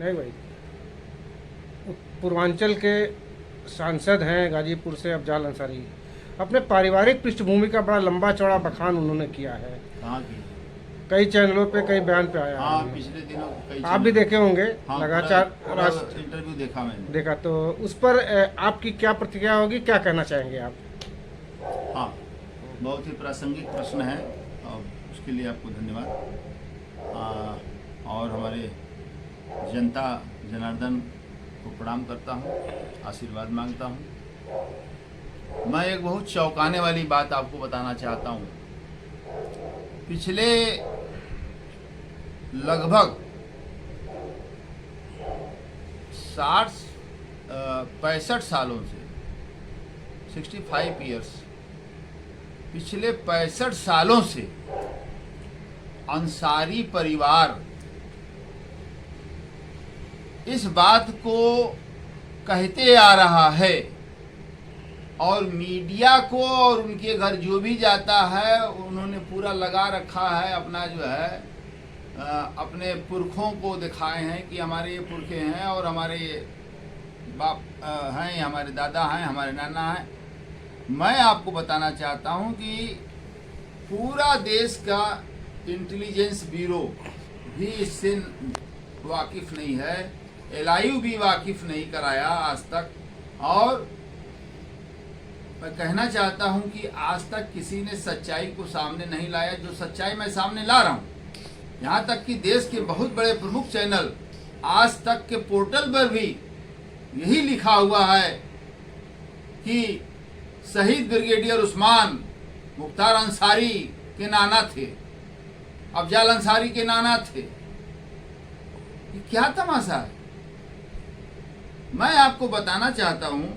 नहीं भाई, पूर्वांचल के सांसद हैं गाजीपुर से अफजाल अंसारी। अपने पारिवारिक पृष्ठभूमि का बड़ा लंबा चौड़ा बखान उन्होंने किया है। कहाँ की? कई चैनलों पे कई बयान पे आया हाँ, है। पिछले दिनों कई आप भी देखे होंगे। हाँ, लगातार इंटरव्यू देखा मैंने। देखा, तो उस पर आपकी क्या प्रतिक्रिया होगी, क्या कहना चाहेंगे आप? हाँ, बहुत ही प्रासंगिक प्रश्न है और उसके लिए आपको धन्यवाद। और हमारे जनता जनार्दन को प्रणाम करता हूँ, आशीर्वाद मांगता हूँ। मैं एक बहुत चौंकाने वाली बात आपको बताना चाहता हूँ। पिछले लगभग 65 सालों से 65 ईयर्स, पिछले 65 सालों से अंसारी परिवार इस बात को कहते आ रहा है और मीडिया को और उनके घर जो भी जाता है उन्होंने पूरा लगा रखा है अपना जो है अपने पुरखों को दिखाए हैं कि हमारे ये पुरखे हैं और हमारे बाप हैं, हमारे दादा हैं, हमारे नाना हैं। मैं आपको बताना चाहता हूं कि पूरा देश का इंटेलिजेंस ब्यूरो भी इससे वाकिफ नहीं है, एलआईयू भी वाकिफ नहीं कराया आज तक। और मैं कहना चाहता हूं कि आज तक किसी ने सच्चाई को सामने नहीं लाया, जो सच्चाई मैं सामने ला रहा हूं। यहाँ तक कि देश के बहुत बड़े प्रमुख चैनल आज तक के पोर्टल पर भी यही लिखा हुआ है कि शहीद ब्रिगेडियर उस्मान मुख्तार अंसारी के नाना थे, अफजाल अंसारी के नाना थे। ये क्या तमाशा है? मैं आपको बताना चाहता हूं,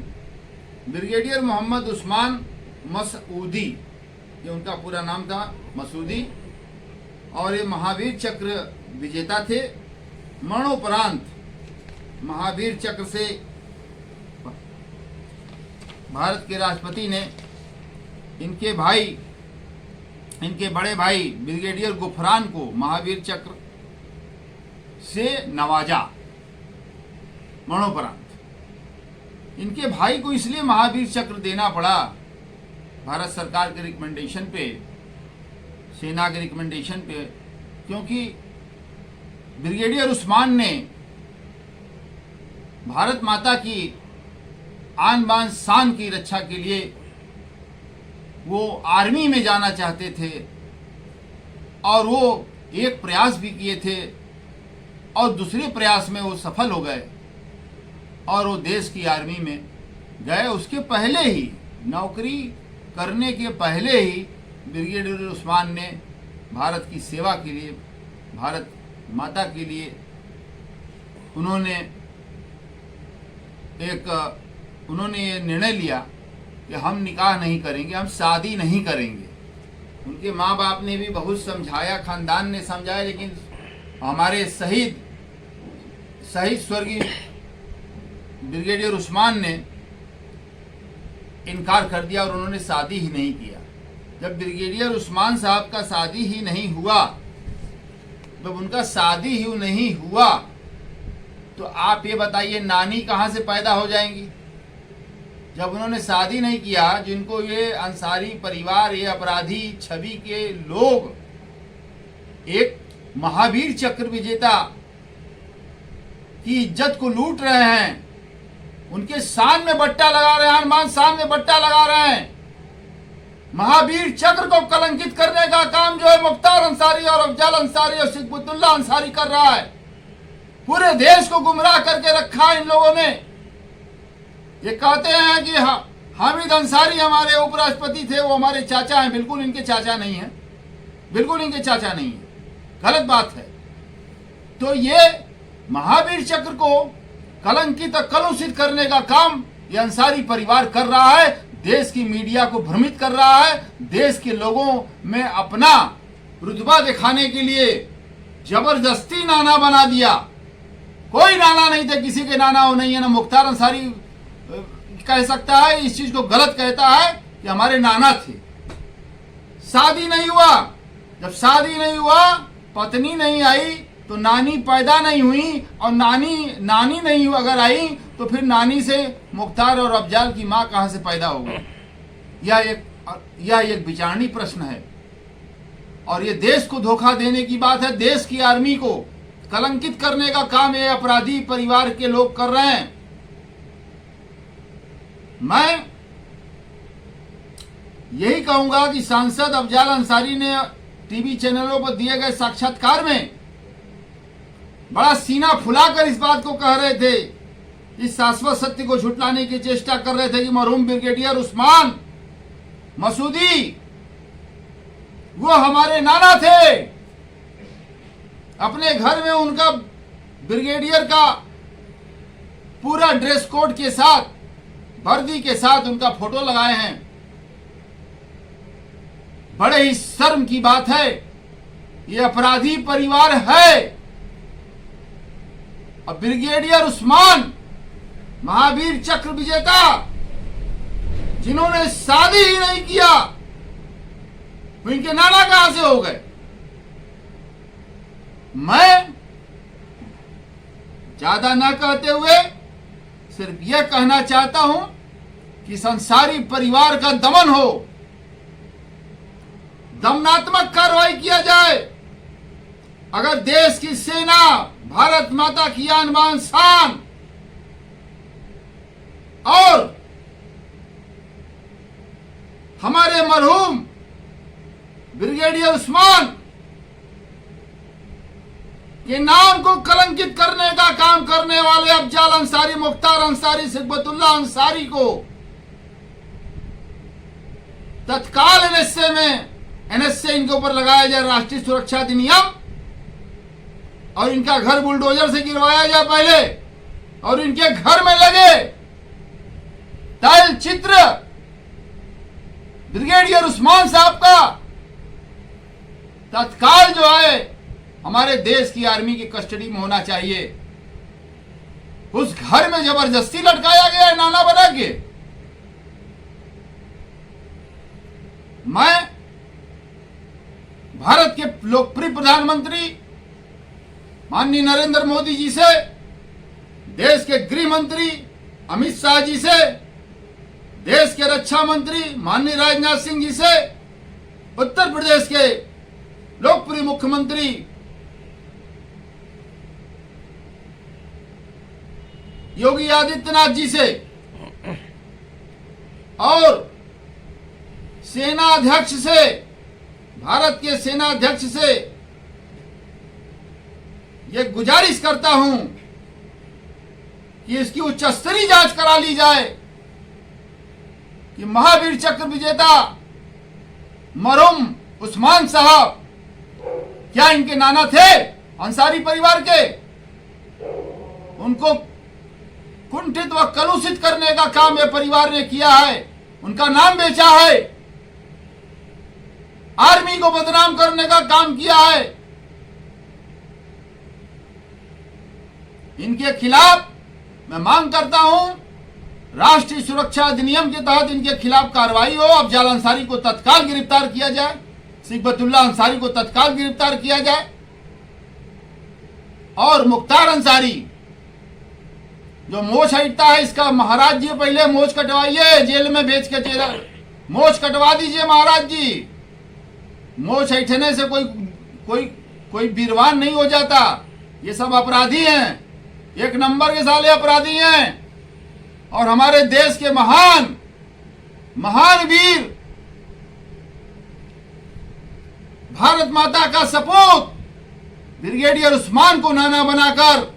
ब्रिगेडियर मोहम्मद उस्मान मसूदी, ये उनका पूरा नाम था, मसूदी, और ये महावीर चक्र विजेता थे। मरणोपरांत महावीर चक्र से भारत के राष्ट्रपति ने इनके भाई, इनके बड़े भाई ब्रिगेडियर गुफरान को महावीर चक्र से नवाजा मरणोपरांत। इनके भाई को इसलिए महावीर चक्र देना पड़ा भारत सरकार के रिकमेंडेशन पे, सेना के रिकमेंडेशन पे, क्योंकि ब्रिगेडियर उस्मान ने भारत माता की आन बान शान की रक्षा के लिए वो आर्मी में जाना चाहते थे और वो एक प्रयास भी किए थे और दूसरे प्रयास में वो सफल हो गए और वो देश की आर्मी में गए। उसके पहले ही, नौकरी करने के पहले ही ब्रिगेडियर उस्मान ने भारत की सेवा के लिए, भारत माता के लिए उन्होंने ये निर्णय लिया कि हम निकाह नहीं करेंगे, हम शादी नहीं करेंगे। उनके माँ बाप ने भी बहुत समझाया, खानदान ने समझाया, लेकिन हमारे शहीद स्वर्गीय ब्रिगेडियर उस्मान ने इनकार कर दिया और उन्होंने शादी ही नहीं किया। जब ब्रिगेडियर उस्मान साहब का शादी ही नहीं हुआ, जब उनका शादी ही नहीं हुआ, तो आप ये बताइए नानी कहाँ से पैदा हो जाएंगी? जब उन्होंने शादी नहीं किया, जिनको ये अंसारी परिवार, ये अपराधी छवि के लोग एक महावीर चक्र विजेता की इज्जत को लूट रहे हैं, उनके शान में बट्टा लगा रहे हैं, आन शान में बट्टा लगा रहे हैं। महावीर चक्र को कलंकित करने का काम जो है मुख्तार अंसारी और अफजाल अंसारी और सिद्दुल्ला अंसारी कर रहा है। पूरे देश को गुमराह करके रखा है इन लोगों ने। ये कहते हैं कि हामिद अंसारी हमारे उपराष्ट्रपति थे, वो हमारे चाचा हैं। बिल्कुल इनके चाचा नहीं है, बिल्कुल इनके चाचा नहीं है, गलत बात है। तो ये महावीर चक्र को कलंकित और कलुषित करने का काम ये अंसारी परिवार कर रहा है। देश की मीडिया को भ्रमित कर रहा है, देश के लोगों में अपना रुतबा दिखाने के लिए जबरदस्ती नाना बना दिया। कोई नाना नहीं थे, किसी के नाना वो नहीं है। ना मुख्तार अंसारी कह सकता है, इस चीज को गलत कहता है कि हमारे नाना थे। शादी नहीं हुआ, जब शादी नहीं हुआ, पत्नी नहीं आई, तो नानी पैदा नहीं हुई, और नानी नहीं अगर आई तो फिर नानी से मुख्तार और अफजाल की माँ कहाँ से पैदा होगी? यह एक विचारणीय प्रश्न है, और ये देश को धोखा देने की बात है। देश की आर्मी को कलंकित करने का काम ये अपराधी परिवार के लोग कर रहे हैं। मैं यही कहूंगा कि सांसद अफजाल अंसारी ने टीवी चैनलों पर दिए गए साक्षात्कार में बड़ा सीना फुलाकर इस बात को कह रहे थे, इस शाश्वत सत्य को झुटलाने की चेष्टा कर रहे थे कि मरहूम ब्रिगेडियर उस्मान मसूदी वो हमारे नाना थे। अपने घर में उनका ब्रिगेडियर का पूरा ड्रेस कोड के साथ, वर्दी के साथ उनका फोटो लगाए हैं। बड़े ही शर्म की बात है, ये अपराधी परिवार है। और ब्रिगेडियर उस्मान महावीर चक्र विजेता, जिन्होंने शादी ही नहीं किया, उनके नाना कहां से हो गए? मैं ज्यादा ना कहते हुए सिर्फ यह कहना चाहता हूं कि अंसारी परिवार का दमन हो, दमनात्मक कार्रवाई किया जाए। अगर देश की सेना, भारत माता की आन बान शान और हमारे मरहूम ब्रिगेडियर उस्मान के नाम को कलंकित करने का काम करने वाले अफजाल अंसारी, मुख्तार अंसारी, सिकबतुल्ला अंसारी को तत्काल एनएसए इनके ऊपर लगाया जाए राष्ट्रीय सुरक्षा अधिनियम, और इनका घर बुलडोजर से गिरवाया जाए पहले, और इनके घर में लगे तैल चित्र ब्रिगेडियर उस्मान साहब का तत्काल जो है हमारे देश की आर्मी की कस्टडी में होना चाहिए। उस घर में जबरदस्ती लटकाया गया है नाना बना के। मैं भारत के लोकप्रिय प्रधानमंत्री माननीय नरेंद्र मोदी जी से, देश के गृह मंत्री अमित शाह जी से, देश के रक्षा मंत्री माननीय राजनाथ सिंह जी से, उत्तर प्रदेश के लोकप्रिय मुख्यमंत्री योगी आदित्यनाथ जी से और सेना अध्यक्ष से, भारत के सेना अध्यक्ष से ये गुजारिश करता हूं कि इसकी उच्च स्तरीय जांच करा ली जाए कि महावीर चक्र विजेता मरहूम उस्मान साहब क्या इनके नाना थे अंसारी परिवार के? उनको कुंठित व कलुषित करने का काम यह परिवार ने किया है, उनका नाम बेचा है, आर्मी को बदनाम करने का काम किया है। इनके खिलाफ मैं मांग करता हूं राष्ट्रीय सुरक्षा अधिनियम के तहत इनके खिलाफ कार्रवाई हो। अफजाल अंसारी को तत्काल गिरफ्तार किया जाए, सिकबतुल्ला अंसारी को तत्काल गिरफ्तार किया जाए, और मुख्तार अंसारी जो मोछ हटता है इसका महाराज जी पहले मोछ कटवाइए, जेल में भेज के चेहरा मोछ कटवा दीजिए महाराज जी। मोछ हटने से कोई वीरवान नहीं हो जाता। ये सब अपराधी हैं, एक नंबर के साले अपराधी हैं, और हमारे देश के महान वीर भारत माता का सपूत ब्रिगेडियर उस्मान को नाना बनाकर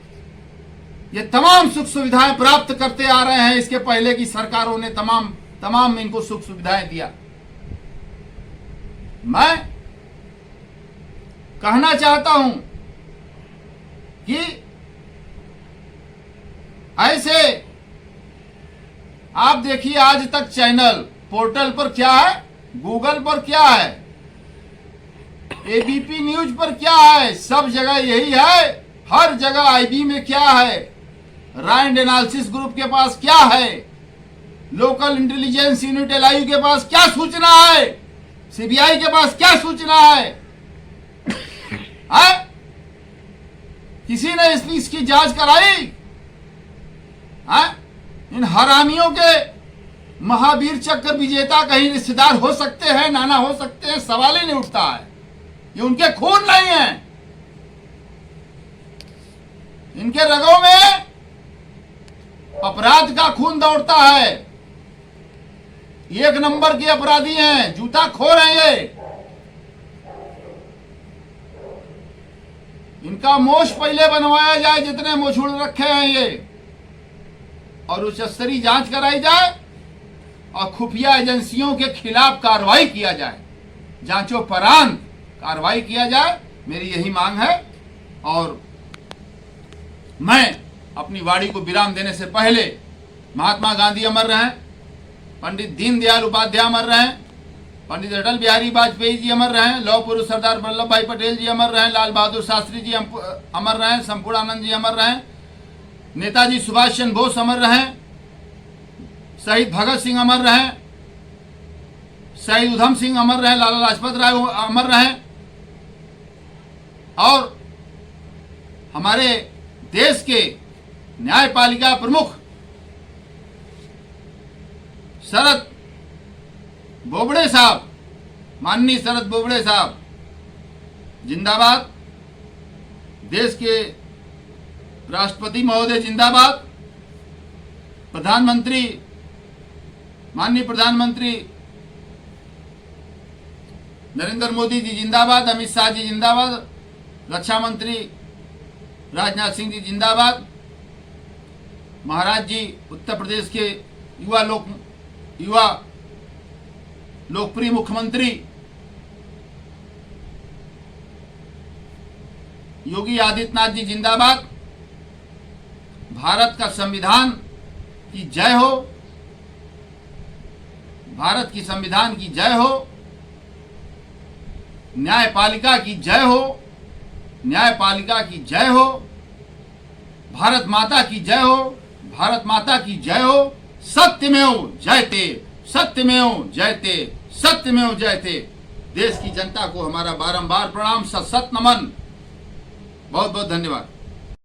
ये तमाम सुख सुविधाएं प्राप्त करते आ रहे हैं। इसके पहले की सरकारों ने तमाम इनको सुख सुविधाएं दिया। मैं कहना चाहता हूं कि ऐसे आप देखिए आज तक चैनल पोर्टल पर क्या है, गूगल पर क्या है, एबीपी न्यूज पर क्या है, सब जगह यही है। हर जगह आईबी में क्या है, राइंड एनालिसिस ग्रुप के पास क्या है, लोकल इंटेलिजेंस यूनिट एलआईयू के पास क्या सूचना है, सीबीआई के पास क्या सूचना है? किसी ने इसकी जांच कराई? हाँ? इन हरामियों के महावीर चक्र विजेता कहीं रिश्तेदार हो सकते हैं, नाना हो सकते हैं? सवाल ही नहीं उठता है। ये उनके खून नहीं है, इनके रगों में अपराध का खून दौड़ता है। एक नंबर के अपराधी हैं, जूता खोर हैं ये। इनका मोश पहले बनवाया जाए, जितने मोछ उड़ रखे हैं ये, और उच्च स्तरीय जांच कराई जाए और खुफिया एजेंसियों के खिलाफ कार्रवाई किया जाए, जांचोपरांत कार्रवाई किया जाए। मेरी यही मांग है। और मैं अपनी वाणी को विराम देने से पहले महात्मा गांधी अमर रहें, पंडित दीनदयाल उपाध्याय अमर रहें, पंडित अटल बिहारी वाजपेयी जी अमर रहें, लौह पुरुष सरदार वल्लभ भाई पटेल जी अमर रहें, लाल बहादुर शास्त्री जी अमर रहें, संपूर्णानंद जी अमर रहें, नेताजी सुभाष चंद्र बोस अमर रहें, शहीद भगत सिंह अमर रहें, शहीद उधम सिंह अमर रहें, लाला लाजपत राय अमर रहें, और हमारे देश के न्यायपालिका प्रमुख शरद बोबड़े साहब, माननीय शरद बोबड़े साहब जिंदाबाद। देश के राष्ट्रपति महोदय जिंदाबाद। प्रधानमंत्री, माननीय प्रधानमंत्री नरेंद्र मोदी जी जिंदाबाद। अमित शाह जी जिंदाबाद। रक्षा मंत्री राजनाथ सिंह जी जिंदाबाद। महाराज जी उत्तर प्रदेश के युवा लोकप्रिय मुख्यमंत्री योगी आदित्यनाथ जी जिंदाबाद। भारत का संविधान की जय हो, भारत की संविधान की जय हो, न्यायपालिका की जय हो, न्यायपालिका की जय हो, भारत माता की जय हो, भारत माता की जय हो। सत्यमेव जयते, सत्यमेव जयते, सत्यमेव जयते। देश की जनता को हमारा बारंबार प्रणाम, सत सत नमन। बहुत बहुत धन्यवाद।